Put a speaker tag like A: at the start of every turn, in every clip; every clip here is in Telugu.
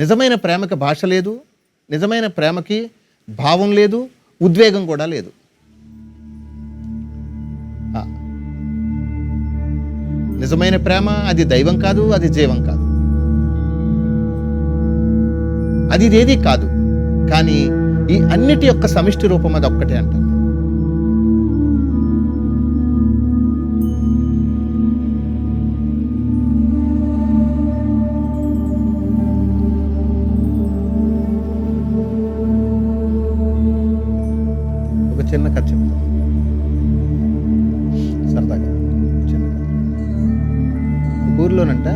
A: నిజమైన ప్రేమకి భాష లేదు, నిజమైన ప్రేమకి భావం లేదు, ఉద్వేగం కూడా లేదు. నిజమైన ప్రేమ అది దైవం కాదు, అది జీవం కాదు, అది ఇదేది కాదు. కానీ ఈ అన్నిటి యొక్క సమిష్టి రూపం అది ఒక్కటే అంటారు. ఒక చిన్న కథ చెప్తాను, సరదాగా చిన్న కథ. ఒక ఊర్లోనంట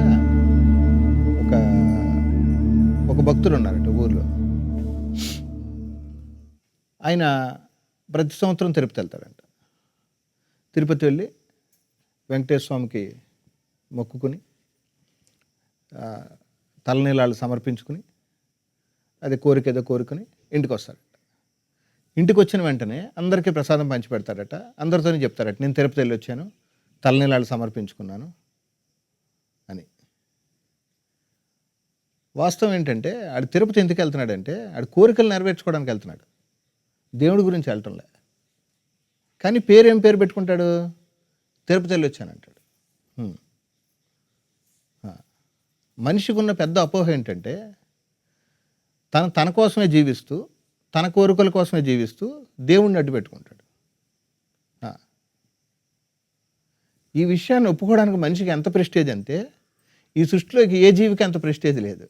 A: ఒక భక్తుడు ఉన్నారట ఊర్లో. ఆయన ప్రతి సంవత్సరం తిరుపతి వెళ్తాడంట. తిరుపతి వెళ్ళి వెంకటేశ్వర స్వామికి మొక్కుకుని తలనీలాలు సమర్పించుకుని అది కోరిక ఏదో కోరుకుని ఇంటికి వస్తాడట. ఇంటికి వచ్చిన వెంటనే అందరికీ ప్రసాదం పంచి పెడతాడట. అందరితోనే చెప్తారట, నేను తిరుపతి వెళ్ళి వచ్చాను, తలనీలాలు సమర్పించుకున్నాను అని. వాస్తవం ఏంటంటే ఆడు తిరుపతి ఎందుకు వెళ్తున్నాడంటే ఆడు కోరికలు నెరవేర్చుకోవడానికి వెళ్తున్నాడు, దేవుడి గురించి వెళ్ళటంలే. కానీ పేరు పెట్టుకుంటాడు, తిరుపతి వెళ్ళి వచ్చానంటాడు. మనిషికి ఉన్న పెద్ద అపోహ ఏంటంటే తన కోసమే జీవిస్తూ, తన కోరికల కోసమే జీవిస్తూ దేవుణ్ణి అడ్డు పెట్టుకుంటాడు. ఈ విషయాన్ని ఒప్పుకోవడానికి మనిషికి ఎంత ప్రెస్టేజ్ అంటే ఈ సృష్టిలోకి ఏ జీవికి అంత ప్రెస్టేజ్ లేదు.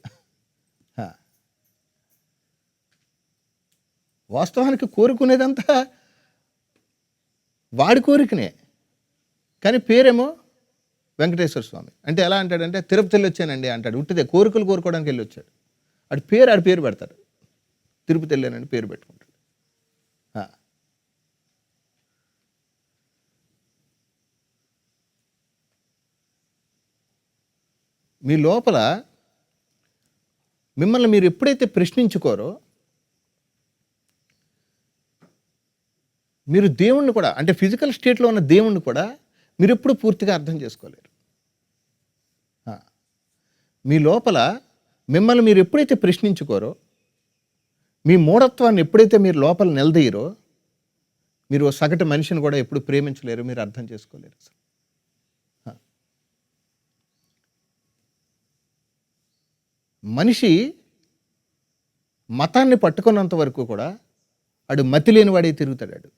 A: వాస్తవానికి కోరుకునేదంతా వాడి కోరికనే, కానీ పేరేమో వెంకటేశ్వర స్వామి. అంటే ఎలా అంటాడంటే తిరుపతి వెళ్ళి వచ్చానండి అంటాడు. ఉట్టిదే కోరికలు కోరుకోవడానికి వెళ్ళి వచ్చాడు. ఆడి పేరు పెడతాడు, తిరుపతి వెళ్ళానండి పేరు పెట్టుకుంటాడు. మీ లోపల మిమ్మల్ని మీరు ఎప్పుడైతే ప్రశ్నించుకోరో మీరు దేవుణ్ణి కూడా, అంటే ఫిజికల్ స్టేట్లో ఉన్న దేవుణ్ణి కూడా మీరు ఎప్పుడు పూర్తిగా అర్థం చేసుకోలేరు. మీ లోపల మిమ్మల్ని మీరు ఎప్పుడైతే ప్రశ్నించుకోరో, మీ మూఢత్వాన్ని ఎప్పుడైతే మీరు లోపల నిలదీయరో, మీరు సగటు మనిషిని కూడా ఎప్పుడు ప్రేమించలేరు, మీరు అర్థం చేసుకోలేరు. మనిషి మతాన్ని పట్టుకున్నంత వరకు కూడా ఆడు మతి లేని వాడే తిరుగుతాడు.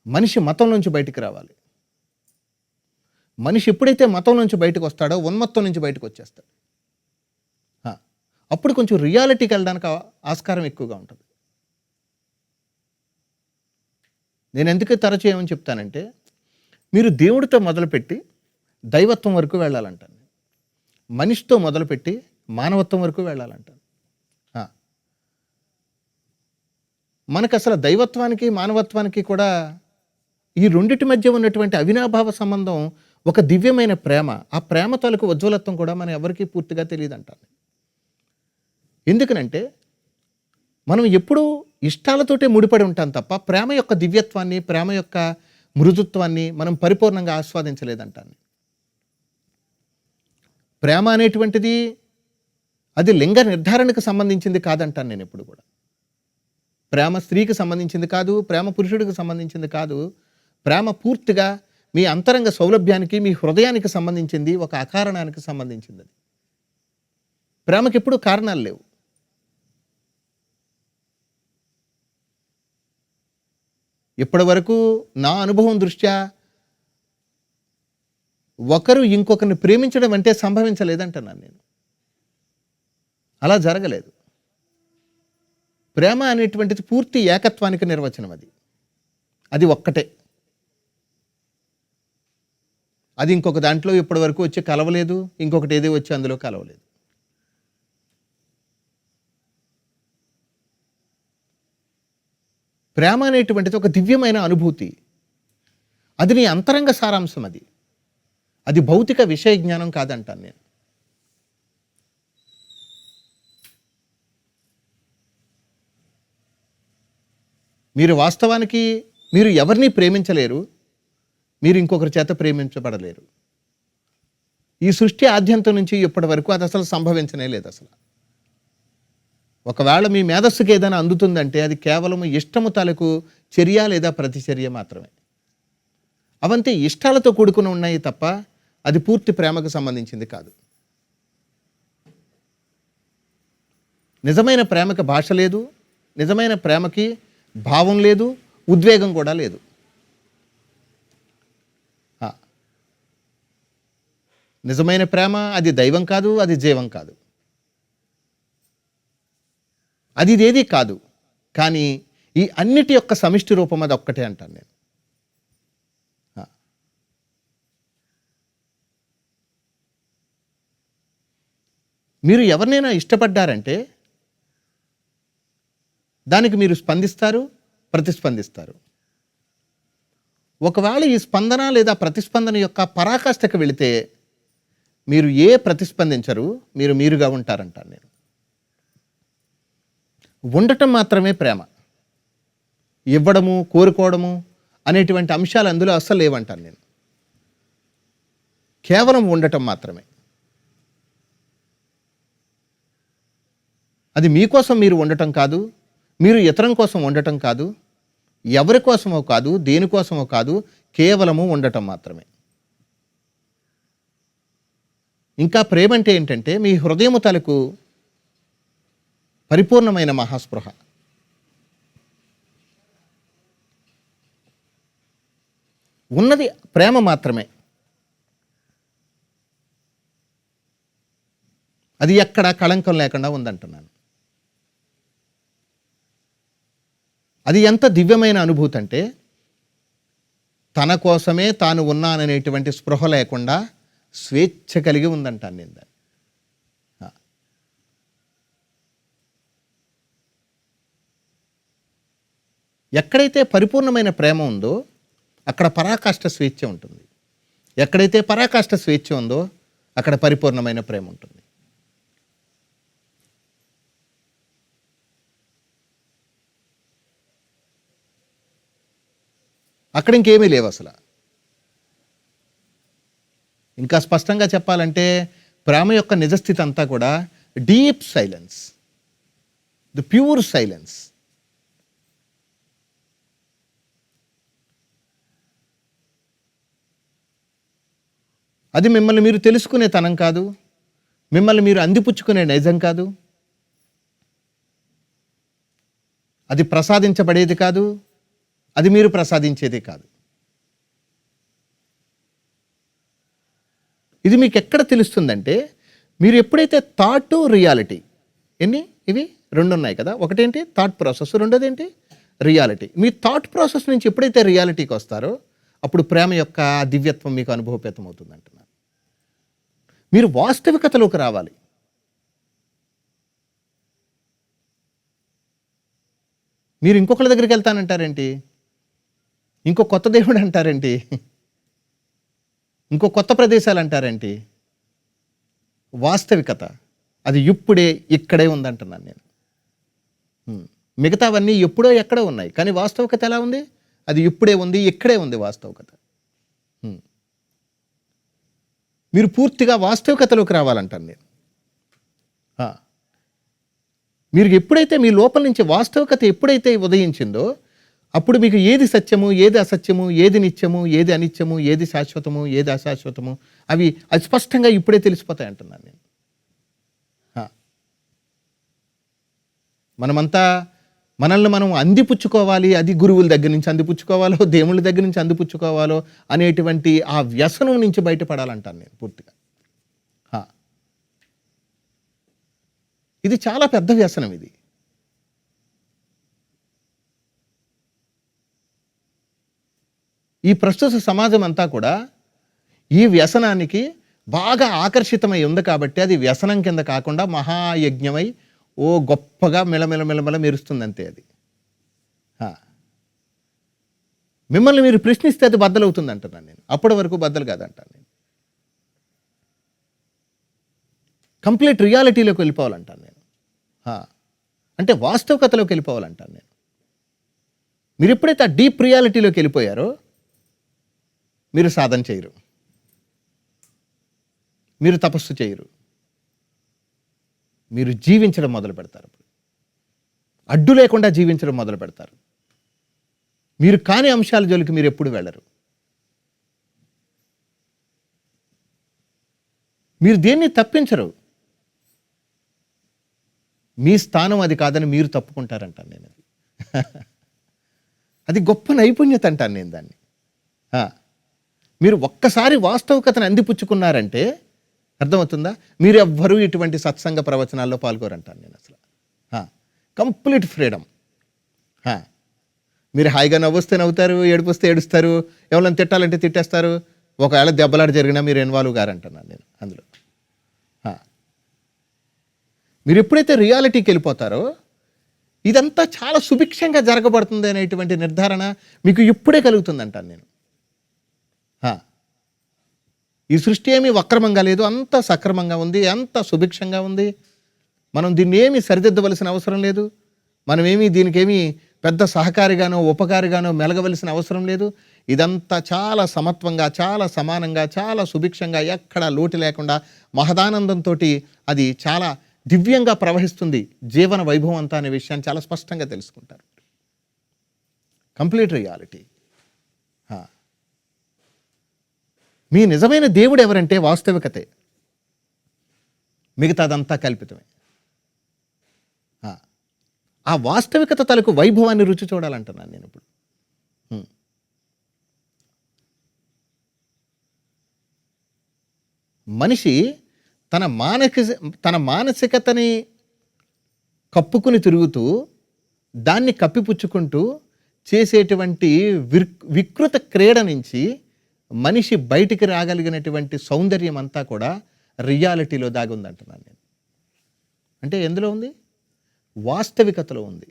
A: మనిషి మతం నుంచి బయటికి రావాలి. మనిషి ఎప్పుడైతే మతం నుంచి బయటకు వస్తాడో ఉన్మత్తం నుంచి బయటకు వచ్చేస్తాడు. అప్పుడు కొంచెం రియాలిటీకి వెళ్ళడానికి ఆస్కారం ఎక్కువగా ఉంటుంది. నేను ఎందుకు తరచు ఏమని చెప్తానంటే మీరు దేవుడితో మొదలుపెట్టి దైవత్వం వరకు వెళ్ళాలంటాను, మనిషితో మొదలుపెట్టి మానవత్వం వరకు వెళ్ళాలంటాను. మనకు అసలు దైవత్వానికి మానవత్వానికి కూడా ఈ రెండిటి మధ్య ఉన్నటువంటి అవినాభావ సంబంధం ఒక దివ్యమైన ప్రేమ. ఆ ప్రేమ తాలూకు ఉజ్వలత్వం కూడా మనం ఎవరికీ పూర్తిగా తెలియదు అంటాను. ఎందుకనంటే మనం ఎప్పుడూ ఇష్టాలతోటే ముడిపడి ఉంటాం తప్ప ప్రేమ యొక్క దివ్యత్వాన్ని, ప్రేమ యొక్క మృదుత్వాన్ని మనం పరిపూర్ణంగా ఆస్వాదించలేదంటాను. ప్రేమ అనేటువంటిది అది లింగ నిర్ధారణకు సంబంధించింది కాదంటాను నేను ఎప్పుడు కూడా. ప్రేమ స్త్రీకి సంబంధించింది కాదు, ప్రేమ పురుషుడికి సంబంధించింది కాదు. ప్రేమ పూర్తిగా మీ అంతరంగ సౌలభ్యానికి, మీ హృదయానికి సంబంధించింది, ఒక అకారణానికి సంబంధించింది. అది ప్రేమకి ఎప్పుడు కారణాలు లేవు. ఇప్పటి వరకు నా అనుభవం దృష్ట్యా ఒకరు ఇంకొకరిని ప్రేమించడం అంటే సంభవించలేదంటున్నాను నేను. అలా జరగలేదు. ప్రేమ అనేటువంటిది పూర్తి ఏకత్వానికి నిర్వచనం. అది ఒక్కటే. అది ఇంకొక దాంట్లో ఇప్పటి వరకు వచ్చి కలవలేదు, ఇంకొకటి ఏదో వచ్చి అందులో కలవలేదు. ప్రేమ అనేటువంటిది ఒక దివ్యమైన అనుభూతి. అది నీ అంతరంగ సారాంశం. అది భౌతిక విషయ జ్ఞానం కాదంటాను నేను. మీరు వాస్తవానికి మీరు ఎవరిని ప్రేమించలేరు, మీరు ఇంకొకరి చేత ప్రేమించబడలేరు. ఈ సృష్టి ఆద్యంతం నుంచి ఇప్పటి వరకు అది అసలు సంభవించనే లేదు అసలు. ఒకవేళ మీ మేధస్సుకి ఏదైనా అందుతుందంటే అది కేవలం ఇష్టము తాలూకు చర్య లేదా ప్రతిచర్య మాత్రమే. అవంతే ఇష్టాలతో కూడుకుని ఉన్నాయి తప్ప అది పూర్తి ప్రేమకు సంబంధించింది కాదు. నిజమైన ప్రేమకి భాష లేదు, నిజమైన ప్రేమకి భావం లేదు, ఉద్వేగం కూడా లేదు. నిజమైన ప్రేమ అది దైవం కాదు, అది జీవం కాదు, అది ఇదేది కాదు. కానీ ఈ అన్నిటి యొక్క సమిష్టి రూపం అది ఒక్కటే అంటాను నేను. మీరు ఎవరినైనా ఇష్టపడ్డారంటే దానికి మీరు స్పందిస్తారు, ప్రతిస్పందిస్తారు. ఒకవేళ ఈ స్పందన లేదా ప్రతిస్పందన యొక్క పరాకాష్ఠకు వెళితే మీరు ప్రతిస్పందించరు, మీరు మీరుగా ఉంటారంటాను నేను. ఉండటం మాత్రమే ప్రేమ. ఇవ్వడము, కోరుకోవడము అనేటువంటి అంశాలు అందులో అస్సలు లేవంటాను నేను. కేవలం ఉండటం మాత్రమే. అది మీకోసం మీరు ఉండటం కాదు, మీరు ఇతరం కోసం ఉండటం కాదు, ఎవరి కోసమో కాదు, దేనికోసమో కాదు, కేవలము ఉండటం మాత్రమే. ఇంకా ప్రేమ అంటే ఏంటంటే మీ హృదయము తలకు పరిపూర్ణమైన మహాస్పృహ. ఉన్నది ప్రేమ మాత్రమే. అది ఎక్కడ కళంకం లేకుండా ఉందంటున్నాను. అది ఎంత దివ్యమైన అనుభూతి అంటే తన కోసమే తాను ఉన్నాననేటువంటి స్పృహ లేకుండా స్వేచ్ఛ కలిగి ఉందంటాను నేను దాన్ని. ఎక్కడైతే పరిపూర్ణమైన ప్రేమ ఉందో అక్కడ పరాకాష్ఠ స్వేచ్ఛ ఉంటుంది. ఎక్కడైతే పరాకాష్ఠ స్వేచ్ఛ ఉందో అక్కడ పరిపూర్ణమైన ప్రేమ ఉంటుంది. అక్కడ ఇంకేమీ లేవు అసలు. ఇంకా స్పష్టంగా చెప్పాలంటే ప్రేమ యొక్క నిజస్థితి అంతా కూడా deep silence, the pure silence. అది మిమ్మల్ని మీరు తెలుసుకునే తనం కాదు, మిమ్మల్ని మీరు అందిపుచ్చుకునే నైజం కాదు, అది ప్రసాదించబడేది కాదు, అది మీరు ప్రసాదించేది కాదు. ఇది మీకు ఎక్కడ తెలుస్తుందంటే మీరు ఎప్పుడైతే థాట్ రియాలిటీ, ఇవి రెండు ఉన్నాయి కదా. ఒకటేంటి థాట్ ప్రాసెస్, రెండోది ఏంటి రియాలిటీ. మీ థాట్ ప్రాసెస్ నుంచి ఎప్పుడైతే రియాలిటీకి వస్తారో అప్పుడు ప్రేమ యొక్క దివ్యత్వం మీకు అనుభవపేతం అవుతుంది అంటున్నారు. మీరు వాస్తవికతలోకి రావాలి. మీరు ఇంకొకరి దగ్గరికి వెళ్తానంటారేంటి, ఇంకో కొత్త దేవుడు అంటారేంటి, ఇంకో కొత్త ప్రదేశాలు అంటారేంటి? వాస్తవికత అది ఇప్పుడే ఇక్కడే ఉందంటున్నాను నేను. మిగతావన్నీ ఎప్పుడో ఎక్కడో ఉన్నాయి, కానీ వాస్తవికత ఎలా ఉంది? అది ఇప్పుడే ఉంది, ఇక్కడే ఉంది వాస్తవికత. మీరు పూర్తిగా వాస్తవికతలోకి రావాలంటాను నేను. మీరు ఎప్పుడైతే మీ లోపల నుంచి వాస్తవికత ఎప్పుడైతే ఉదయించిందో అప్పుడు మీకు ఏది సత్యము, ఏది అసత్యము, ఏది నిత్యము, ఏది అనిత్యము, ఏది శాశ్వతము, ఏది అశాశ్వతము అది స్పష్టంగా ఇప్పుడే తెలిసిపోతాయి అంటున్నాను నేను. మనమంతా మనల్ని మనం అందిపుచ్చుకోవాలి, అది గురువుల దగ్గర నుంచి అందిపుచ్చుకోవాలో, దేవుళ్ళ దగ్గర నుంచి అందిపుచ్చుకోవాలో అనేటువంటి ఆ వ్యసనం నుంచి బయటపడాలంటాను నేను పూర్తిగా. ఇది చాలా పెద్ద వ్యసనం. ఇది ఈ ప్రస్తుత సమాజం అంతా కూడా ఈ వ్యసనానికి బాగా ఆకర్షితమై ఉంది కాబట్టి అది వ్యసనం కింద కాకుండా మహాయజ్ఞమై గొప్పగా మెలమెల మెరుస్తుంది అంతే. అది మిమ్మల్ని మీరు ప్రశ్నిస్తే అది బద్దలవుతుంది అంటున్నాను నేను. అప్పటి వరకు బద్దలు కాదంటాను నేను. కంప్లీట్ రియాలిటీలోకి వెళ్ళిపోవాలంటాను నేను. అంటే వాస్తవికతలోకి వెళ్ళిపోవాలంటాను నేను. మీరు ఎప్పుడైతే ఆ డీప్ రియాలిటీలోకి వెళ్ళిపోయారో మీరు సాధన చేయరు. మీరు తపస్సు చేయరు. మీరు జీవించడం మొదలు పెడతారు. అడ్డు లేకుండా జీవించడం మొదలు పెడతారు. మీరు కాని అంశాల జోలికి మీరు ఎప్పుడు వెళ్ళరు. మీరు దేన్ని తప్పించరు. మీ స్థానం అది కాదని మీరు తప్పుకుంటారంటాను నేను. అది గొప్ప నైపుణ్యత అంటాను నేను దాన్ని. మీరు ఒక్కసారి వాస్తవికతను అందిపుచ్చుకున్నారంటే అర్థమవుతుందా, మీరు ఎవ్వరూ ఇటువంటి సత్సంగ ప్రవచనాల్లో పాల్గొరంటాను నేను అసలు. Complete freedom. మీరు హాయిగా నవ్వొస్తే నవ్వుతారు, ఏడుపుస్తే ఏడుస్తారు, ఎవరైనా తిట్టాలంటే తిట్టేస్తారు. ఒకవేళ దెబ్బలాట జరిగినా మీరు ఇన్వాల్వ్ గారంటున్నాను నేను అందులో. మీరు ఎప్పుడైతే రియాలిటీకి వెళ్ళిపోతారో ఇదంతా చాలా సుభిక్షంగా జరగబడుతుంది అనేటువంటి నిర్ధారణ మీకు ఇప్పుడే కలుగుతుందంటాను నేను. ఈ సృష్టి ఏమీ వక్రమంగా లేదు, అంత సక్రమంగా ఉంది, అంత సుభిక్షంగా ఉంది. మనం దీన్ని ఏమీ సరిదిద్దవలసిన అవసరం లేదు. మనమేమీ దీనికేమీ పెద్ద సహకారిగానో ఉపకారిగానో మెలగవలసిన అవసరం లేదు. ఇదంతా చాలా సమత్వంగా, చాలా సమానంగా, చాలా సుభిక్షంగా, ఎక్కడా లోటు లేకుండా మహదానందంతో అది చాలా దివ్యంగా ప్రవహిస్తుంది జీవన వైభవం అంతా అనే విషయాన్ని చాలా స్పష్టంగా తెలుసుకుంటారు. Complete reality. మీ నిజమైన దేవుడు ఎవరంటే వాస్తవికతే, మిగతాదంతా కల్పితమే. ఆ వాస్తవికత తలకు వైభవాన్ని రుచి చూడాలంటున్నాను నేను ఇప్పుడు. మనిషి తన మానసికతని కప్పుకుని తిరుగుతూ దాన్ని కప్పిపుచ్చుకుంటూ చేసేటువంటి వికృత క్రీడ నుంచి మనిషి బయటికి రాగలిగినటువంటి సౌందర్యం అంతా కూడా రియాలిటీలో దాగి ఉందంటున్నాను నేను. అంటే ఎందులో ఉంది? వాస్తవికతలో ఉంది.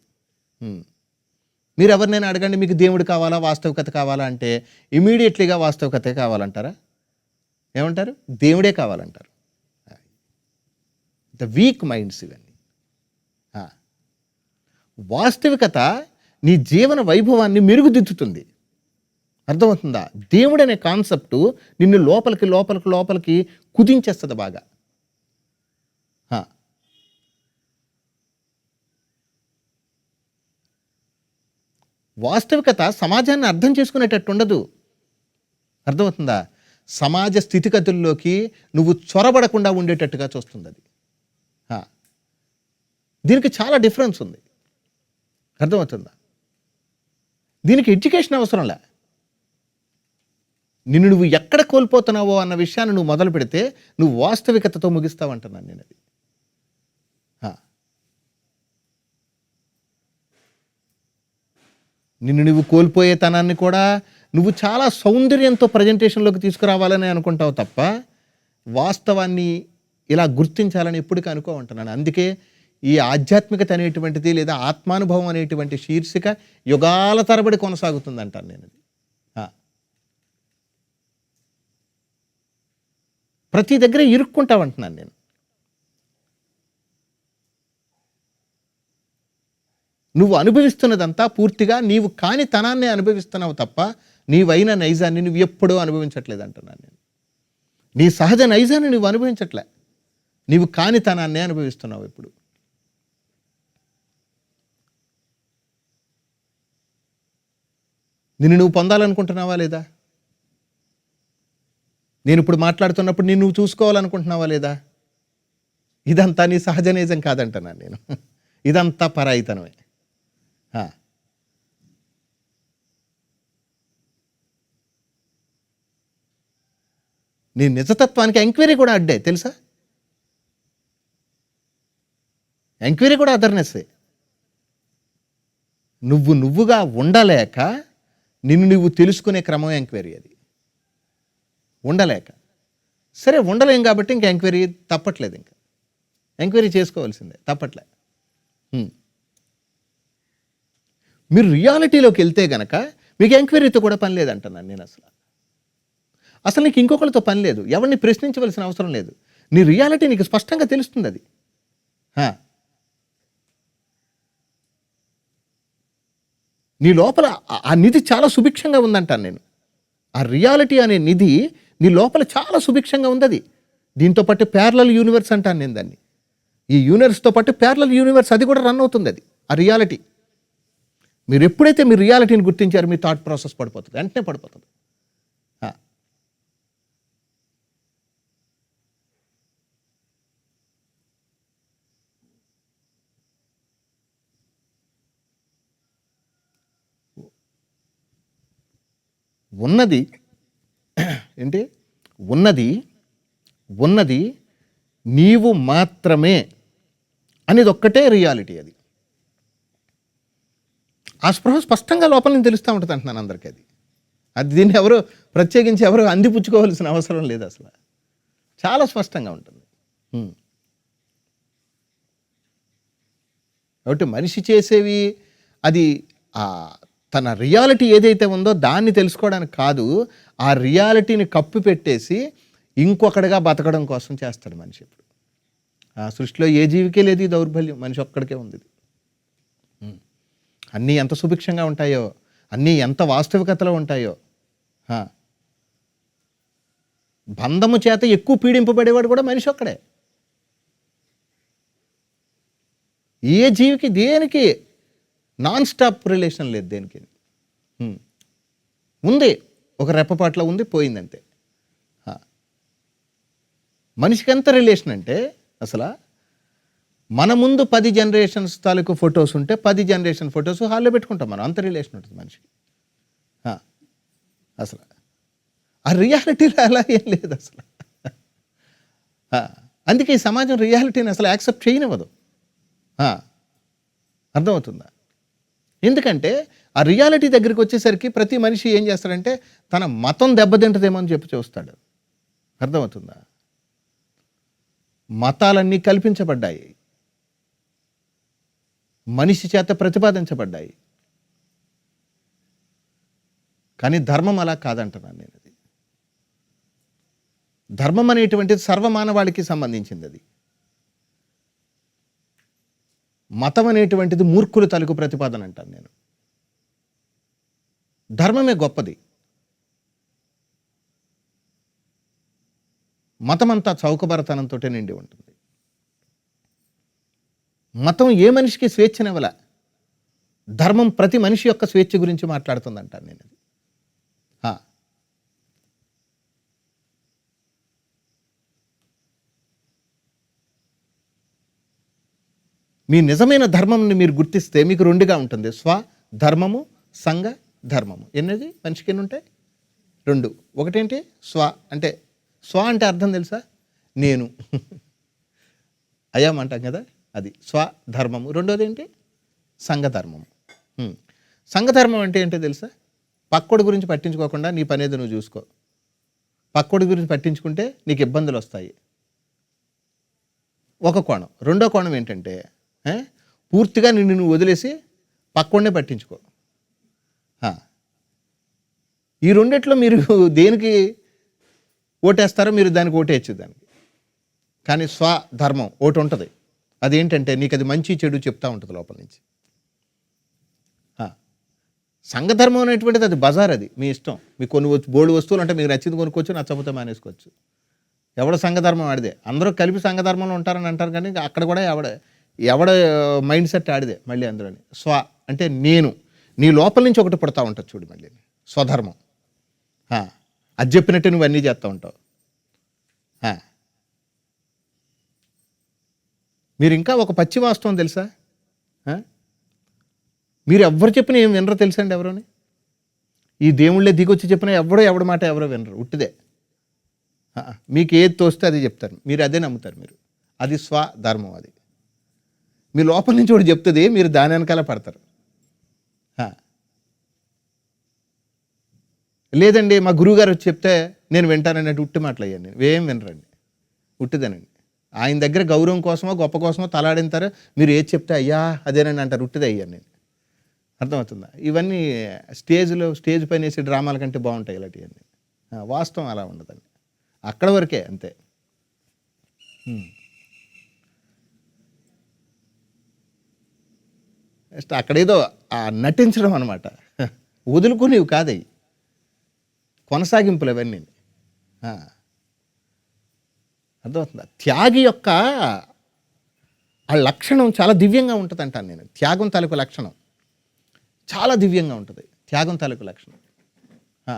A: మీరు ఎవరినైనా అడగండి, మీకు దేవుడు కావాలా వాస్తవికత కావాలా అంటే ఇమీడియట్లీగా వాస్తవికతే కావాలంటారా? ఏమంటారు? దేవుడే కావాలంటారు. ద వీక్ మైండ్స్ ఇవన్నీ. వాస్తవికత నీ జీవన వైభవాన్ని మెరుగుదిద్దుతుంది. అర్థమవుతుందా? దేవుడు అనే కాన్సెప్టు నిన్ను లోపలికి లోపలికి లోపలికి కుదించేస్తుంది బాగా. వాస్తవికత సమాజాన్ని అర్థం చేసుకునేటట్టు ఉండదు. అర్థమవుతుందా? సమాజ స్థితిగతుల్లోకి నువ్వు చొరబడకుండా ఉండేటట్టుగా చూస్తుంది అది. దీనికి చాలా డిఫరెన్స్ ఉంది. అర్థమవుతుందా? దీనికి ఎడ్యుకేషన్ అవసరంలే. నిన్ను నువ్వు ఎక్కడ కోల్పోతున్నావో అన్న విషయాన్ని నువ్వు మొదలు పెడితే నువ్వు వాస్తవికతతో ముగిస్తావంటున్నాను నేను అది. నిన్ను నువ్వు కోల్పోయే తనాన్ని కూడా నువ్వు చాలా సౌందర్యంతో ప్రజెంటేషన్లోకి తీసుకురావాలని అనుకుంటావు తప్ప వాస్తవాన్ని ఇలా గుర్తించాలని ఎప్పటికీ అనుకోమంటున్నాను. అందుకే ఈ ఆధ్యాత్మికత అనేటువంటిది లేదా ఆత్మానుభవం అనేటువంటి శీర్షిక యుగాల తరబడి కొనసాగుతుంది అంటాను నేను అది. ప్రతి దగ్గర ఇరుక్కుంటావంటున్నాను నేను. నువ్వు అనుభవిస్తున్నదంతా పూర్తిగా నీవు కాని తనాన్ని అనుభవిస్తున్నావు తప్ప నీవైన నైజాన్ని నువ్వు ఎప్పుడూ అనుభవించట్లేదు అంటున్నాను నేను. నీ సహజ నైజాన్ని నువ్వు అనుభవించట్లే, నీవు కాని తనాన్నే అనుభవిస్తున్నావు ఇప్పుడు. నిన్ను నువ్వు పొందాలనుకుంటున్నావా లేదా? నేను ఇప్పుడు మాట్లాడుతున్నప్పుడు నేను నువ్వు చూసుకోవాలనుకుంటున్నావా లేదా? ఇదంతా నీ సహజ నైజం కాదంటున్నాను నేను. ఇదంతా పరాయితనమే. నీ నిజతత్వానికి ఎంక్వైరీ కూడా అడ్డే తెలుసా? ఎంక్వైరీ కూడా అదర్నెస్సే. నువ్వుగా ఉండలేక నిన్ను నువ్వు తెలుసుకునే క్రమం ఎంక్వైరీ. అది ఉండలేక సరే ఉండలేం కాబట్టి ఇంకా ఎంక్వైరీ తప్పట్లేదు. ఇంకా ఎంక్వైరీ చేసుకోవాల్సిందే, తప్పట్లే. మీరు రియాలిటీలోకి వెళ్తే గనక మీకు ఎంక్వైరీతో కూడా పని లేదంటున్నాను నేను. అసలు నీకు ఇంకొకరితో పని లేదు, ఎవరిని ప్రశ్నించవలసిన అవసరం లేదు. నీ రియాలిటీ నీకు స్పష్టంగా తెలుస్తుంది. అది నీ లోపల ఆ నిధి చాలా సుభిక్షంగా ఉందంటాను నేను. ఆ రియాలిటీ అనే నిధి నీ లోపల చాలా సుభిక్షంగా ఉంది. అది దీంతో పాటు ప్యారలల్ యూనివర్స్ అంటాను నేను దాన్ని. ఈ యూనివర్స్తో పాటు ప్యారలల్ యూనివర్స్ అది కూడా రన్ అవుతుంది. అది ఆ రియాలిటీ. మీరు ఎప్పుడైతే మీ రియాలిటీని గుర్తించారో మీ థాట్ ప్రాసెస్ పడిపోతుంది, వెంటనే పడిపోతుంది. ఆ. ఉన్నది ఏంటి? ఉన్నది నీవు మాత్రమే అనేది ఒక్కటే రియాలిటీ. ఆ స్పృహ స్పష్టంగా లోపల నుంచి తెలుస్తూ ఉంటుంది అంటున్నాను అందరికీ. అది దీన్ని ఎవరు ప్రత్యేకించి ఎవరు అందిపుచ్చుకోవాల్సిన అవసరం లేదు అసలు. చాలా స్పష్టంగా ఉంటుంది. కాబట్టి మనిషి చేసేవి అది తన రియాలిటీ ఏదైతే ఉందో దాన్ని తెలుసుకోవడానికి కాదు, ఆ రియాలిటీని కప్పు పెట్టేసి ఇంకొకటిగా బతకడం కోసం చేస్తాడు మనిషి. ఇప్పుడు ఆ సృష్టిలో ఏ జీవికే లేదు ఈ దౌర్బల్యం, మనిషి ఒక్కడికే ఉంది. అన్నీ ఎంత సుభిక్షంగా ఉంటాయో, అన్నీ ఎంత వాస్తవికతలో ఉంటాయో. బంధము చేత ఎక్కువ పీడింపబడేవాడు కూడా మనిషి ఒక్కడే. ఏ జీవికి దేనికి నాన్ స్టాప్ రిలేషన్ లేదు దేనికి. ఉంది, ఒక రెప్పపాట్లో ఉంది, పోయిందంతే. మనిషికి ఎంత రిలేషన్ అంటే అసలు మన ముందు 10 జనరేషన్స్ తాలూకు ఫొటోస్ ఉంటే 10 జనరేషన్ ఫొటోస్ హాల్లో పెట్టుకుంటాం మనం. అంత రిలేషన్ ఉంటుంది మనిషికి. అసలు ఆ రియాలిటీలో అలా ఏం లేదు అసలు. అందుకే ఈ సమాజం రియాలిటీని అసలు యాక్సెప్ట్ చేయనివ్వదు. అర్థమవుతుందా? ఎందుకంటే ఆ రియాలిటీ దగ్గరికి వచ్చేసరికి ప్రతి మనిషి ఏం చేస్తాడంటే తన మతం దెబ్బతింటదేమో అని చెప్పి చూస్తాడు. అర్థమవుతుందా? మతాలన్నీ కల్పించబడ్డాయి, మనిషి చేత ప్రతిపాదించబడ్డాయి. కానీ ధర్మం అలా కాదంటున్నాను నేను. అది ధర్మం అనేటువంటిది సర్వమానవాళికి సంబంధించింది. అది మతం అనేటువంటిది మూర్ఖుల తలకు ప్రతిపాదన అంటాను నేను. ధర్మమే గొప్పది. మతమంతా చౌకబరతనంతో నిండి ఉంటుంది. మతం ఏ మనిషికి స్వేచ్ఛనివ్వల, ధర్మం ప్రతి మనిషి యొక్క స్వేచ్ఛ గురించి మాట్లాడుతుంది అంటాను నేను. అది మీ నిజమైన ధర్మంని మీరు గుర్తిస్తే మీకు రెండుగా ఉంటుంది, స్వధర్మము, సంఘ ధర్మము. ఎన్నది మనిషికి ఎన్ని ఉంటాయి? రెండు. ఒకటేంటి? అంటే స్వ అంటే అర్థం తెలుసా? నేను అయాం అంటాం కదా, అది స్వధర్మము. రెండోది ఏంటి? సంఘధర్మము. సంఘధర్మం అంటే ఏంటో తెలుసా? పక్కోడి గురించి పట్టించుకోకుండా నీ పనేది నువ్వు చూసుకో. పక్కోడి గురించి పట్టించుకుంటే నీకు ఇబ్బందులు వస్తాయి. ఒక కోణం. రెండో కోణం ఏంటంటే పూర్తిగా నిన్ను నువ్వు వదిలేసి పక్కోడినే పట్టించుకో. ఈ రెండిట్లో మీరు దేనికి ఓటేస్తారో మీరు దానికి ఓటేయచ్చు దానికి. కానీ స్వధర్మం ఒకటి ఉంటుంది. అదేంటంటే నీకు అది మంచి చెడు చెప్తూ ఉంటుంది లోపల నుంచి. సంఘధర్మం అనేటువంటిది అది బజార్, అది మీ ఇష్టం. మీకు కొన్ని బోల్డ్ వస్తువులు అంటే మీకు నచ్చింది కొనుక్కోవచ్చు, నచ్చకపోతే మానేసుకోవచ్చు. ఎవడ సంఘధర్మం ఆడిదే. అందరూ కలిపి సంఘధర్మంలో ఉంటారని అంటారు, కానీ అక్కడ కూడా ఎవడ మైండ్ సెట్ ఆడిదే మళ్ళీ అందులోని. అంటే నేను, నీ లోపల నుంచి ఒకటి పుడతా ఉంటుంది చూడు మళ్ళీ స్వధర్మం. అది చెప్పినట్టు నువ్వు అన్నీ చేస్తూ ఉంటావు. మీరు ఇంకా ఒక పచ్చి వాస్తవం తెలుసా? మీరు ఎవరు చెప్పినా ఏం వినరో తెలుసా అండి? ఎవరోని ఈ దేవుళ్ళే దిగొచ్చి చెప్పినా ఎవడి మాట ఎవరో వినరు, ఉట్టిదే. మీకు ఏది తోస్తే అది చెప్తారు, మీరు అదే నమ్ముతారు. మీరు అది స్వధర్మం. అది మీ లోపల నుంచి ఒకటి చెప్తుంది, మీరు దాని వెనకాల పడతారు. లేదండి మా గురువుగారు వచ్చి చెప్తే నేను వింటానన్నట్టు ఉట్టి మాటలు అయ్యాను. నేను ఏం వినరండి, ఉట్టిదేనండి. ఆయన దగ్గర గౌరవం కోసమో గొప్ప కోసమో తలాడింతారు. మీరు ఏది చెప్తే అయ్యా అదేనండి అంటారు, ఉట్టిదే అయ్యాను నేను. అర్థమవుతుందా? ఇవన్నీ స్టేజ్ పైన వేసే డ్రామాల కంటే బాగుంటాయి ఇలాంటివన్నీ. వాస్తవం అలా ఉండదండి, అక్కడ వరకే అంతే. అక్కడేదో నటించడం అనమాట, వదులుకునేవి కాదవి, కొనసాగింపులు అవన్నీ. అర్థమవుతుందా? త్యాగి యొక్క ఆ లక్షణం చాలా దివ్యంగా ఉంటుంది అంటాను నేను. త్యాగం తాలూకు లక్షణం చాలా దివ్యంగా ఉంటుంది. త్యాగం తాలూకు లక్షణం. ఆ.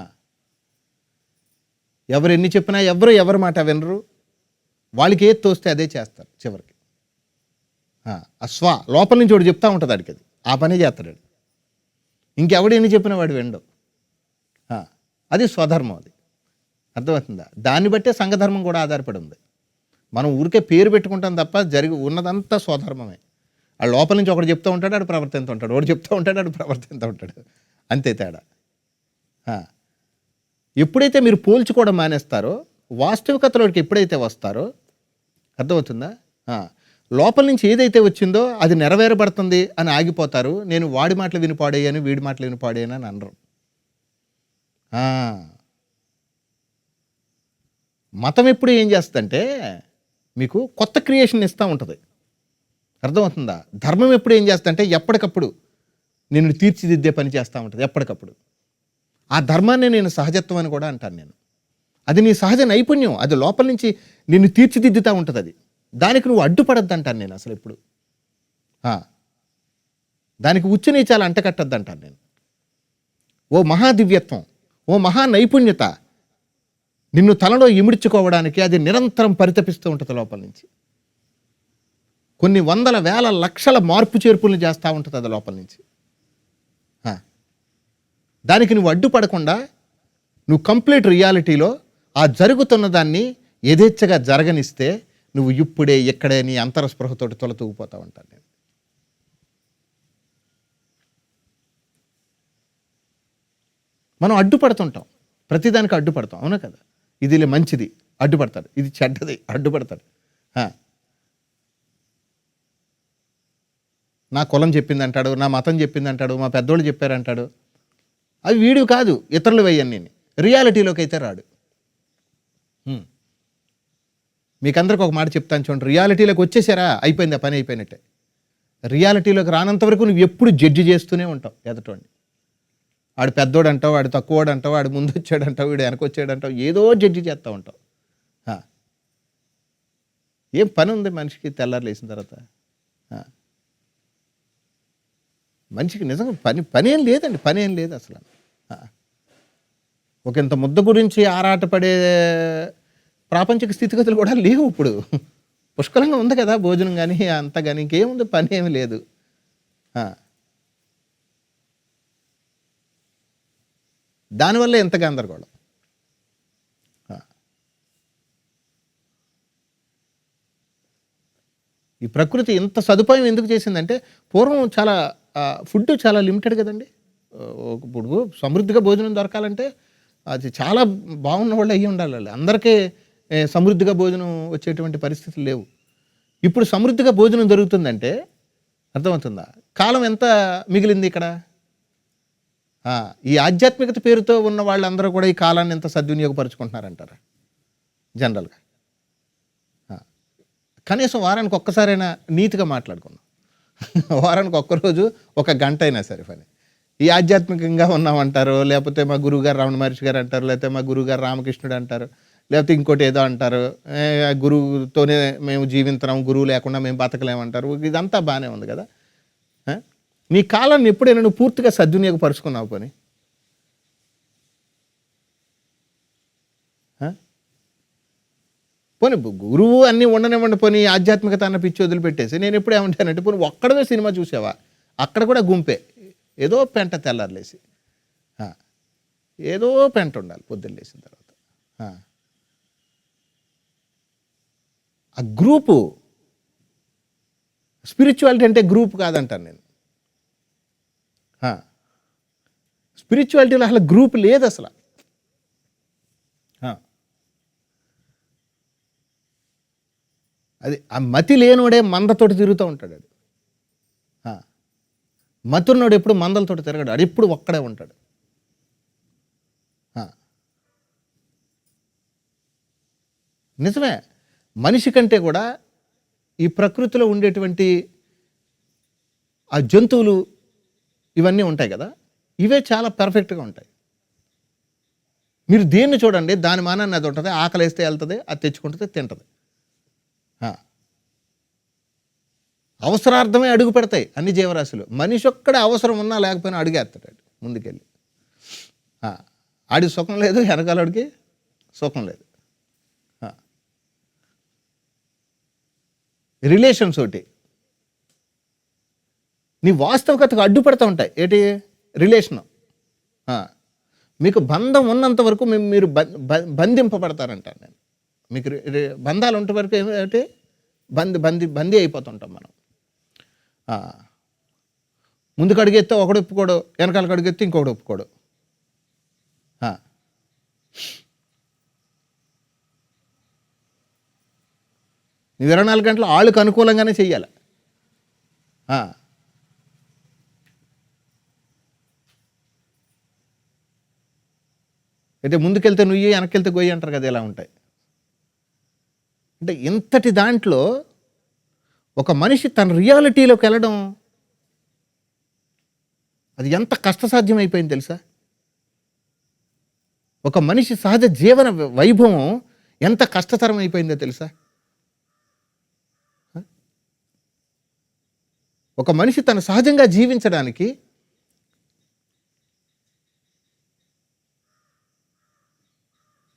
A: ఎవరు ఎన్ని చెప్పినా ఎవరి మాట వినరు. వాళ్ళకి ఏది తోస్తే అదే చేస్తారు చివరికి. లోపల నుంచి వాడు చెప్తా ఉంటుంది వాడికి, అది ఆ పనే చేస్తాడు. ఇంకెవడు ఎన్ని చెప్పినా వాడు వినడు. అది స్వధర్మం. అది అర్థమవుతుందా? దాన్ని బట్టే సంఘధర్మం కూడా ఆధారపడి ఉంది. మనం ఊరికే పేరు పెట్టుకుంటాం తప్ప ఉన్నదంతా స్వధర్మమే. ఆ లోపల నుంచి ఒకడు చెప్తూ ఉంటాడు, ఆడు ప్రవర్తిస్తూ ఉంటాడు. ఒకడు చెప్తూ ఉంటాడు, ఆడు ప్రవర్తిస్తూ ఉంటాడు. అంతే తేడా. ఎప్పుడైతే మీరు పోల్చుకోవడం మానేస్తారో, వాస్తవికతలోకి ఎప్పుడైతే వస్తారో, అర్థమవుతుందా? లోపల నుంచి ఏదైతే వచ్చిందో అది నెరవేరబడుతుంది అని ఆగిపోతారు. నేను వాడి మాటలు విని పాడేయను, వీడి మాటలు విని పాడేయను అని అనరు. మతం ఎప్పుడు ఏం చేస్తుందంటే మీకు కొత్త క్రియేషన్ ఇస్తూ ఉంటుంది. అర్థమవుతుందా? ధర్మం ఎప్పుడు ఏం చేస్తుందంటే ఎప్పటికప్పుడు నిన్ను తీర్చిదిద్దే పని చేస్తూ ఉంటుంది. ఎప్పటికప్పుడు ఆ ధర్మాన్ని నేను సహజత్వం అని కూడా అంటాను నేను. అది నీ సహజ నైపుణ్యం. అది లోపల నుంచి నిన్ను తీర్చిదిద్దుతూ ఉంటుంది. అది దానికి నువ్వు అడ్డుపడద్దు అంటాను నేను. అసలు ఎప్పుడు దానికి ఉచ్చు నీచాలు అంటకట్టద్దు అంటాను నేను. ఓ మహాదివ్యత్వం, ఓ మహా నైపుణ్యత నిన్ను తలలో ఇమిడ్చుకోవడానికి అది నిరంతరం పరితపిస్తూ ఉంటుంది లోపల నుంచి. కొన్ని వందల వేల లక్షల మార్పు చేర్పుల్ని చేస్తూ ఉంటుంది అది లోపల నుంచి. దానికి నువ్వు అడ్డుపడకుండా నువ్వు కంప్లీట్ రియాలిటీలో ఆ జరుగుతున్న దాన్ని యథేచ్ఛగా జరగనిస్తే నువ్వు ఇప్పుడే ఇక్కడే నీ అంతరస్పృహతోటి తొలతూగిపోతా ఉంటాను నేను. మనం అడ్డుపడుతుంటాం, ప్రతిదానికి అడ్డుపడతాం. అవునా కదా? ఇది మంచిది అడ్డుపడతాడు, ఇది చెడ్డది అడ్డుపడతాడు. నా కులం చెప్పింది అంటాడు, నా మతం చెప్పింది అంటాడు, మా పెద్దోళ్ళు చెప్పారంటాడు. అవి వీడివి కాదు, ఇతరులు వేయని. రియాలిటీలోకి అయితే రాడు. మీకందరికి ఒక మాట చెప్తాను చూడండి. రియాలిటీలోకి వచ్చేసారా, అయిపోయింది, ఆ పని అయిపోయినట్టే. రియాలిటీలోకి రానంత వరకు నువ్వు ఎప్పుడు జడ్జి చేస్తూనే ఉంటావు ఎదటోడిని. వాడు పెద్దోడు అంటావు, వాడు తక్కువవాడు అంటావు, వాడు ముందు వచ్చాడంటావు, వీడు వెనకొచ్చాడంటావు, ఏదో జడ్జి చేస్తూ ఉంటావు. ఏం పని ఉంది మనిషికి తెల్లారు లేచిన తర్వాత? మనిషికి నిజంగా పని ఏం లేదండి, పని ఏం లేదు అసలు. ఒక ఇంత ముద్ద గురించి ఆరాటపడే ప్రాపంచిక స్థితిగతులు కూడా లేవు ఇప్పుడు. పుష్కలంగా ఉంది కదా భోజనం కానీ అంత కానీ, ఇంకేముంది, పని ఏమి లేదు. దానివల్ల ఎంత గందరగోళం. ఈ ప్రకృతి ఇంత సదుపాయం ఎందుకు చేసిందంటే, పూర్వం చాలా ఫుడ్ చాలా లిమిటెడ్ కదండి. ఇప్పుడు సమృద్ధిగా భోజనం దొరకాలంటే అది చాలా బాగున్న వాళ్ళు అయ్యి ఉండాలి. అందరికీ సమృద్ధిగా భోజనం వచ్చేటువంటి పరిస్థితులు లేవు. ఇప్పుడు సమృద్ధిగా భోజనం దొరుకుతుందంటే అర్థమవుతుందా? కాలం ఎంత మిగిలింది ఇక్కడ? ఈ ఆధ్యాత్మికత పేరుతో ఉన్న వాళ్ళందరూ కూడా ఈ కాలాన్ని ఎంత సద్వినియోగపరుచుకుంటున్నారంటారా జనరల్గా? కనీసం వారానికి ఒక్కసారైనా నీతిగా మాట్లాడుకుందాం. వారానికి ఒక్కరోజు ఒక గంట అయినా సరే పని. ఈ ఆధ్యాత్మికంగా ఉన్నామంటారు, లేకపోతే మా గురువుగారు రమణ మహర్షి గారు అంటారు, లేకపోతే మా గురువుగారు రామకృష్ణుడు అంటారు, లేకపోతే ఇంకోటి ఏదో అంటారు, గురువుతోనే మేము జీవించడం, గురువు లేకుండా మేము బతకలేమంటారు. ఇదంతా బాగానే ఉంది కదా. నీ కాలాన్ని ఎప్పుడైనా నువ్వు పూర్తిగా సద్వినియోగపరుచుకున్నావు పోనీ? పోనీ గురువు అన్నీ ఉండనివ్వండి, పోనీ ఆధ్యాత్మికత అన్న పిచ్చి వదిలిపెట్టేసి నేను ఎప్పుడు ఏమంటానంటే, పోనీ ఒక్కడమే సినిమా చూసావా? అక్కడ కూడా గుంపే, ఏదో పెంట తెల్లారులేసి, ఏదో పెంట ఉండాలి పొద్దున్న లేచిన తర్వాత. ఆ గ్రూపు స్పిరిచువాలిటీ అంటే గ్రూప్ కాదంటాను నేను. స్పిరిచువాలిటీలో అసలు గ్రూప్ లేదు అసలు. అది ఆ మతి లేనోడే మందతోటి తిరుగుతూ ఉంటాడు. అది మతున్నోడు ఎప్పుడు మందలతోటి తిరగడు, అది ఎప్పుడు ఒక్కడే ఉంటాడు. నిజమే, మనిషి కంటే కూడా ఈ ప్రకృతిలో ఉండేటువంటి ఆ జంతువులు ఇవన్నీ ఉంటాయి కదా, ఇవే చాలా పర్ఫెక్ట్గా ఉంటాయి. మీరు దేన్ని చూడండి, దాని మానాన్ని అది ఉంటుంది. ఆకలి వేస్తే వెళ్తుంది, అది తెచ్చుకుంటుంది, తింటుంది. ఆ, అవసరార్థమే అడుగు పెడతాయి అన్ని జీవరాశులు. మనిషి ఒక్కడే అవసరం ఉన్నా లేకపోయినా అడుగేస్తాడు ముందుకెళ్ళి. ఆడి సుఖం లేదు, వెనకాలడికి సుఖం లేదు. రిలేషన్స్ ఒకటి నీ వాస్తవికతకు అడ్డుపడుతూ ఉంటాయి. ఏంటి? రిలేషను. మీకు బంధం ఉన్నంత వరకు మీరు బంధింపబడతారంటాను నేను. మీకు బంధాలు ఉంటే వరకు ఏమిటి? బందీ అయిపోతుంటాం మనం. ముందుకు అడిగెత్తే ఒకడు ఒప్పుకోడు, వెనకాలకు అడిగెత్తే ఇంకొకడు ఒప్పుకోడు. నువ్వు 24 గంటలు వాళ్ళకు అనుకూలంగానే చెయ్యాలి. అయితే ముందుకెళ్తే నుయ్యి, వెనక్కెళ్తే గొయ్యి అంటారు కదా, ఇలా ఉంటాయి. అంటే ఇంతటి దాంట్లో ఒక మనిషి తన రియాలిటీలోకి వెళ్ళడం అది ఎంత కష్టసాధ్యం అయిపోయింది తెలుసా? ఒక మనిషి సహజ జీవన వైభవం ఎంత కష్టతరం అయిపోయిందో తెలుసా? ఒక మనిషి తను సహజంగా జీవించడానికి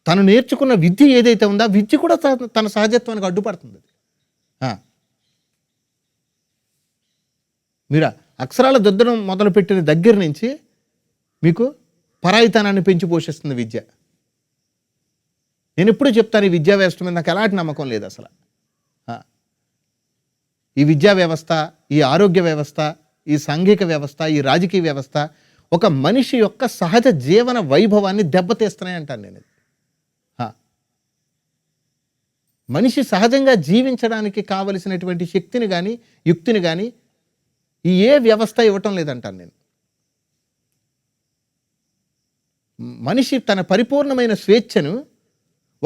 A: తను నేర్చుకున్న విద్య ఏదైతే ఉందో ఆ విద్య కూడా తన సహజత్వానికి అడ్డుపడుతుంది. మీరు అక్షరాల దిద్దడం మొదలుపెట్టిన దగ్గర నుంచి మీకు పరాయితనాన్ని పెంచి పోషిస్తుంది విద్య. నేను ఎప్పుడూ చెప్తాను, ఈ విద్యా వ్యవస్థ మీద నాకు ఎలాంటి నమ్మకం లేదు అసలు. ఈ విద్యా వ్యవస్థ, ఈ ఆరోగ్య వ్యవస్థ, ఈ సాంఘిక వ్యవస్థ, ఈ రాజకీయ వ్యవస్థ ఒక మనిషి యొక్క సహజ జీవన వైభవాన్ని దెబ్బతీస్తున్నాయి అంటాను నేను. మనిషి సహజంగా జీవించడానికి కావలసినటువంటి శక్తిని కానీ యుక్తిని కానీ ఈ ఏ వ్యవస్థ ఇవ్వటం లేదంటాను నేను. మనిషి తన పరిపూర్ణమైన స్వేచ్ఛను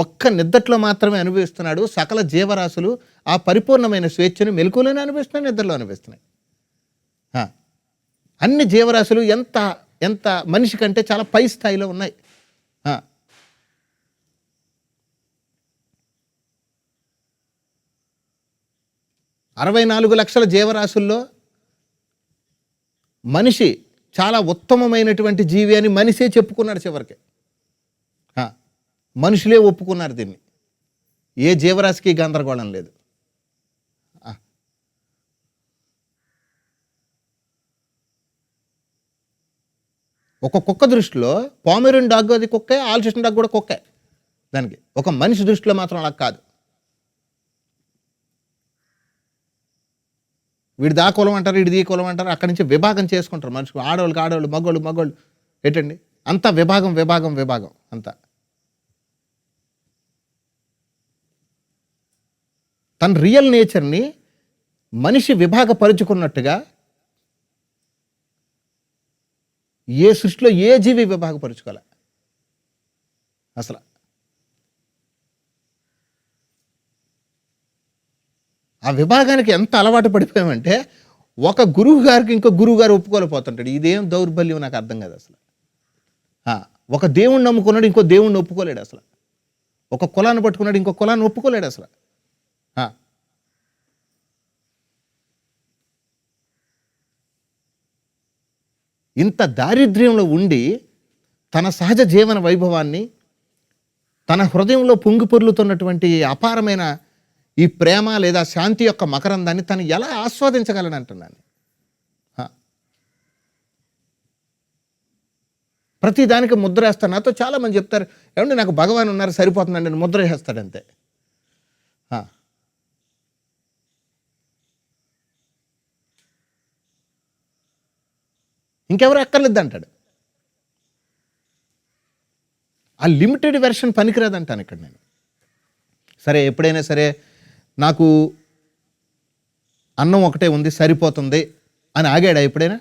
A: ఒక్క నిద్రలో మాత్రమే అనుభవిస్తున్నాడు. సకల జీవరాశులు ఆ పరిపూర్ణమైన స్వేచ్ఛను మెలకువలోనే అనుభవిస్తున్నాయి, నిద్రలో అనుభవిస్తున్నాయి. అన్ని జీవరాశులు ఎంత ఎంత మనిషి కంటే చాలా పై స్థాయిలో ఉన్నాయి. 64 లక్షల జీవరాశుల్లో మనిషి చాలా ఉత్తమమైనటువంటి జీవి అని మనిషే చెప్పుకున్నాడు చివరికి. మనుషులే ఒప్పుకున్నారు దీన్ని. ఏ జీవరాశికి గందరగోళం లేదు. ఒక కుక్క దృష్టిలో పామెరియన్ డాగ్ అది కుక్కే, ఆల్సేషన్ డాగ్ కూడా కుక్కే దానికి. ఒక మనిషి దృష్టిలో మాత్రం అలా కాదు. వీడిది ఆ కులం అంటారు, వీడిది ఈ కులం అంటారు. అక్కడి నుంచి విభాగం చేసుకుంటారు మనుషులు. ఆడవాళ్ళకి ఆడవాళ్ళు, మగవాళ్ళు ఏంటండి అంతా విభాగం విభాగం విభాగం అంతా. తన రియల్ నేచర్ని మనిషి విభాగపరుచుకున్నట్టుగా ఏ సృష్టిలో ఏ జీవి విభాగపరుచుకోలే అసలు. ఆ విభాగానికి ఎంత అలవాటు పడిపోయామంటే ఒక గురువు గారికి ఇంకో గురువు గారు ఒప్పుకోలేకపోతుంటాడు. ఇదేం దౌర్బల్యం నాకు అర్థం కాదు అసలు. ఒక దేవుణ్ణి నమ్ముకున్నాడు, ఇంకో దేవుణ్ణి ఒప్పుకోలేడు అసలు. ఒక కులాన్ని పట్టుకున్నాడు, ఇంకో కులాన్ని ఒప్పుకోలేడు అసలు. ఇంత దారిద్ర్యంలో ఉండి తన సహజ జీవన వైభవాన్ని, తన హృదయంలో పొంగి పొర్లుతున్నటువంటి అపారమైన ఈ ప్రేమ లేదా శాంతి యొక్క మకరందాన్ని తను ఎలా ఆస్వాదించగలను అంటున్నాను. ప్రతి దానికి ముద్ర వేస్తాను. నాతో చాలామంది చెప్తారు, ఏమంటే నాకు భగవాన్ ఉన్నారు సరిపోతుందండి, నేను ముద్ర వేస్తాడంతే. ఇంకెవరు అక్కర్లేదు అంటాడు. ఆ లిమిటెడ్ వెర్షన్ పనికిరాదంటాను ఇక్కడ నేను. సరే, ఎప్పుడైనా సరే నాకు అన్నం ఒకటే ఉంది సరిపోతుంది అని ఆగాడా ఎప్పుడైనా?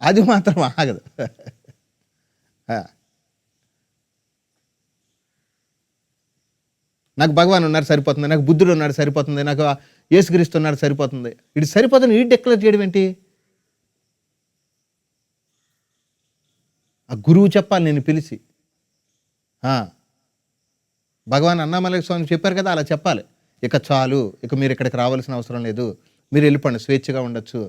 A: అది మాత్రం ఆగదు. నాకు భగవాన్ ఉన్నారు సరిపోతుంది, నాకు బుద్ధుడు ఉన్నాడు సరిపోతుంది, నాకు యేసుక్రీస్తు ఉన్నాడు సరిపోతుంది. ఇది సరిపోతుంది ఈ డిక్లేర్ చేయడం ఏంటి? ఆ గురువు చెప్పాలి నేను పిలిచి. భగవాన్ అన్నామలై స్వామి చెప్పారు కదా, అలా చెప్పాలి. ఇక చాలు, ఇక మీరు ఇక్కడికి రావాల్సిన అవసరం లేదు, మీరు వెళ్ళిపోండి, స్వేచ్ఛగా ఉండొచ్చు.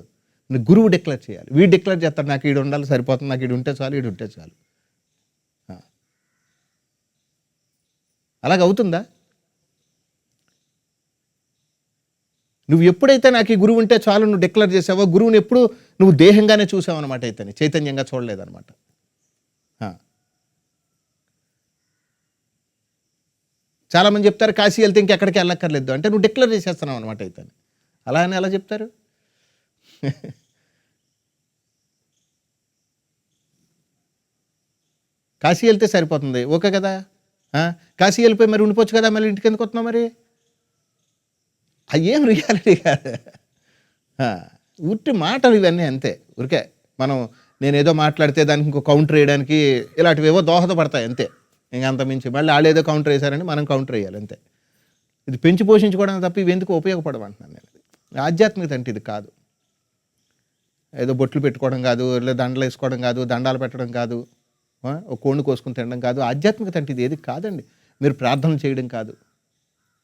A: గురువు డిక్లేర్ చేయాలి. వీడు డిక్లేర్ చేస్తాడు, నాకు ఈడు ఉండాలి సరిపోతుంది, నాకు ఈడు ఉంటే చాలు, ఈడు ఉంటే చాలు. ఆ. అలాగ అవుతుందా? నువ్వు ఎప్పుడైతే నాకు ఈ గురువు ఉంటే చాలు నువ్వు డిక్లేర్ చేసావో, గురువుని ఎప్పుడు నువ్వు దేహంగానే చూసావు అనమాట, అయితే చైతన్యంగా చూడలేదన్నమాట. చాలామంది చెప్తారు కాశీ వెళ్తే ఇంకెక్కడికి వెళ్ళక్కర్లేదు అంటే, నువ్వు డిక్లేర్ చేసేస్తున్నావు అనమాట అయితే. అలా అని ఎలా చెప్తారు? కాశీ వెళ్తే సరిపోతుంది, ఓకే కదా. కాశీ వెళ్ళిపోయి మరి ఉండిపోవచ్చు కదా, మళ్ళీ ఇంటికి ఎందుకు వస్తున్నావు మరి? అయ్యేం రియాలిటీ కాదు, ఉట్టి మాటలు ఇవన్నీ అంతే. ఊరికే మనం నేనేదో మాట్లాడితే దానికి ఇంకో కౌంటర్ వేయడానికి ఇలాంటివి ఏవో దోహదపడతాయి అంతే. ఇంకా అంత మించి మళ్ళీ వాళ్ళు ఏదో కౌంటర్ వేశారని మనం కౌంటర్ వేయాలి అంతే. ఇది పెంచి పోషించుకోవడానికి తప్ప ఇవి ఎందుకు ఉపయోగపడమంటున్నాను నేను. ఆధ్యాత్మికత అంటే ఇది కాదు. ఏదో బొట్లు పెట్టుకోవడం కాదు, లేదా దండలు వేసుకోవడం కాదు, దండాలు పెట్టడం కాదు, ఒక కోడిని కోసుకుని తినడం కాదు. ఆధ్యాత్మికత అంటే ఇది ఏది కాదండి. మీరు ప్రార్థనలు చేయడం కాదు,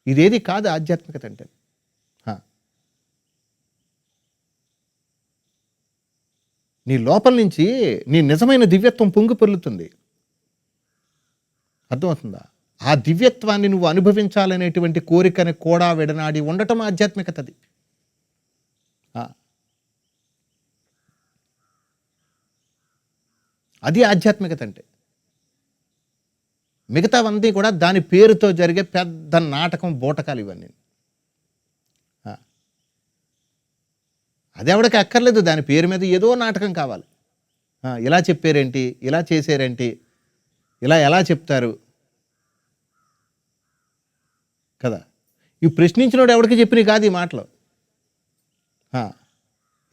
A: ఇదేది కాదు ఆధ్యాత్మికత అంటే. నీ లోపల నుంచి నీ నిజమైన దివ్యత్వం పొంగి పొర్లుతుంది, అర్థమవుతుందా? ఆ దివ్యత్వాన్ని నువ్వు అనుభవించాలనేటువంటి కోరికని కూడా విడనాడి ఉండటం ఆధ్యాత్మికతది. అది ఆధ్యాత్మికత అంటే. మిగతావన్నీ కూడా దాని పేరుతో జరిగే పెద్ద నాటకం, బూటకాలు ఇవన్నీ. అదెవడికి అక్కర్లేదు, దాని పేరు మీద ఏదో నాటకం కావాలి. ఇలా చెప్పారేంటి, ఇలా చేశారేంటి, ఇలా ఎలా చెప్తారు కదా. ఈ ప్రశ్నించినోడు ఎవరికి చెప్పినవి కాదు ఈ మాటలు.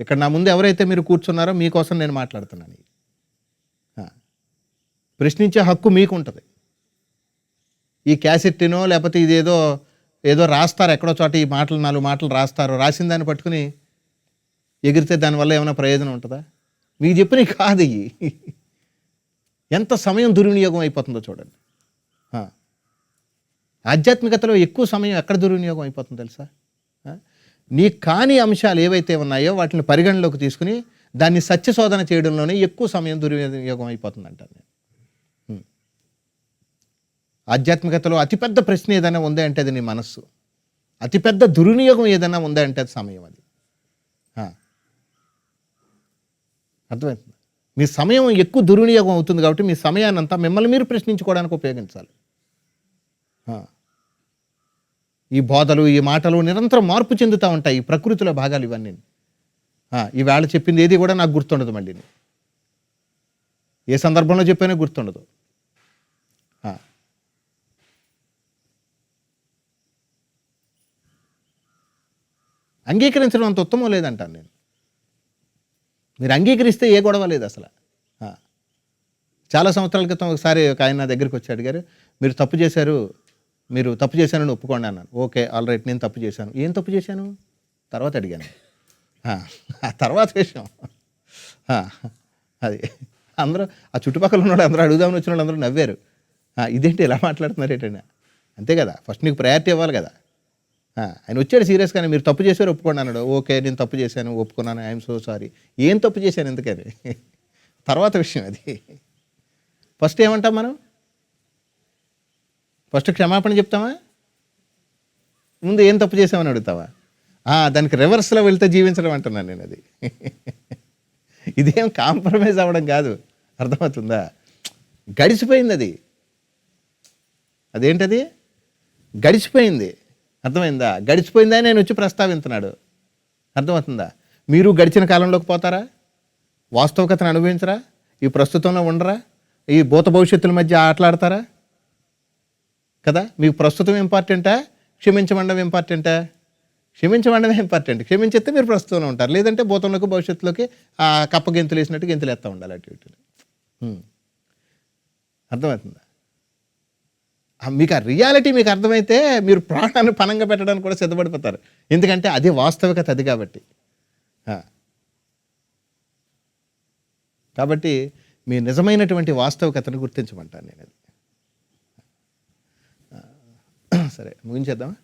A: ఇక్కడ నా ముందు ఎవరైతే మీరు కూర్చున్నారో మీకోసం నేను మాట్లాడుతున్నాను. ప్రశ్నించే హక్కు మీకు ఉంటుంది. ఈ క్యాసెట్టినో లేకపోతే ఇదేదో ఏదో రాస్తారు ఎక్కడో చోట, ఈ మాటలు 4 మాటలు రాస్తారు, రాసిన దాన్ని పట్టుకుని ఎగిరితే దానివల్ల ఏమైనా ప్రయోజనం ఉంటుందా? మీకు చెప్పినవి కాదు ఇవి. ఎంత సమయం దుర్వినియోగం అయిపోతుందో చూడండి. ఆధ్యాత్మికతలో ఎక్కువ సమయం ఎక్కడ దుర్వినియోగం అయిపోతుందో తెలుసా? నీ కాని అంశాలు ఏవైతే ఉన్నాయో వాటిని పరిగణలోకి తీసుకుని దాన్ని సత్యశోధన చేయడంలోనే ఎక్కువ సమయం దుర్వినియోగం అయిపోతుందంటాను నేను. ఆధ్యాత్మికతలో అతిపెద్ద ప్రశ్న ఏదైనా ఉందా అంటే అది నీ మనస్సు. అతిపెద్ద దుర్వినియోగం ఏదైనా ఉందా అంటే అది సమయం. అది అర్థమవుతుంది. మీ సమయం ఎక్కువ దుర్వినియోగం అవుతుంది కాబట్టి మీ సమయాన్ని అంతా మిమ్మల్ని మీరు ప్రశ్నించుకోవడానికి ఉపయోగించాలి. ఈ బోధలు, ఈ మాటలు నిరంతరం మార్పు చెందుతూ ఉంటాయి. ఈ ప్రకృతిలో భాగాలు ఇవన్నీ. ఈవేళ చెప్పింది ఏది కూడా నాకు గుర్తుండదు, మళ్ళీ ఏ సందర్భంలో చెప్పినా గుర్తుండదు. అంగీకరించడం అంత ఉత్తమం లేదంటాను నేను. మీరు అంగీకరిస్తే ఏ గొడవ లేదు అసలు. చాలా సంవత్సరాల క్రితం ఒకసారి ఒక ఆయన నా దగ్గరికి వచ్చి అడిగారు, మీరు తప్పు చేశారు, మీరు తప్పు చేశానని ఒప్పుకోండి అన్నాను. ఓకే, ఆల్ రైట్, నేను తప్పు చేశాను. ఏం తప్పు చేశాను తర్వాత అడిగాను. ఆ తర్వాత విషయం అది అందరూ ఆ చుట్టుపక్కల ఉన్నాడు, అందరూ అడుగుదామని వచ్చిన వాళ్ళు అందరూ నవ్వారు. ఇదేంటి ఇలా మాట్లాడుతున్నారు ఏంటండి? అంతే కదా, ఫస్ట్ నీకు ప్రయారిటీ ఇవ్వాలి కదా. ఆయన వచ్చాడు సీరియస్గానే, మీరు తప్పు చేశారు ఒప్పుకోండి అన్నాడు. ఓకే, నేను తప్పు చేశాను, ఒప్పుకున్నాను, ఐఎమ్ సో సారీ. ఏం తప్పు చేశాను ఎందుకని తర్వాత విషయం అది. ఫస్ట్ ఏమంటాం మనం? ఫస్ట్ క్షమాపణ చెప్తామా? ముందు ఏం తప్పు చేసామని అడుగుతావా? దానికి రివర్స్లో వెళ్తే జీవించడం అంటున్నాను నేను. అది ఇదేం కాంప్రమైజ్ అవ్వడం కాదు, అర్థమవుతుందా? గడిచిపోయింది అది. అదేంటది? గడిచిపోయింది, అర్థమైందా? గడిచిపోయిందా నేను వచ్చి ప్రస్తావిస్తున్నాడు, అర్థమవుతుందా? మీరు గడిచిన కాలంలోకి పోతారా? వాస్తవికతను అనుభవించరా? ఈ ప్రస్తుతంలో ఉండరా? ఈ భూత భవిష్యత్తుల మధ్య ఆటలాడతారా కదా? మీకు ప్రస్తుతం ఇంపార్టెంటా, క్షమించమండం ఇంపార్టెంటా? క్షమించమండమే ఇంపార్టెంట్. క్షమించేస్తే మీరు ప్రస్తుతంలో ఉంటారు, లేదంటే భూతంలోకి భవిష్యత్తులోకి కప్ప గెంతులు వేసినట్టు గెంతులు వేస్తూ ఉండాలి అటు ఇటు. అర్థమవుతుందా? మీకు ఆ రియాలిటీ మీకు అర్థమైతే మీరు ప్రాణాన్ని పణంగా పెట్టడానికి కూడా సిద్ధపడిపోతారు, ఎందుకంటే అదే వాస్తవికత, అది కాబట్టి. కాబట్టి మీ నిజమైనటువంటి వాస్తవికతను గుర్తించమంటాను నేను. అది సరే ముగించేద్దామా?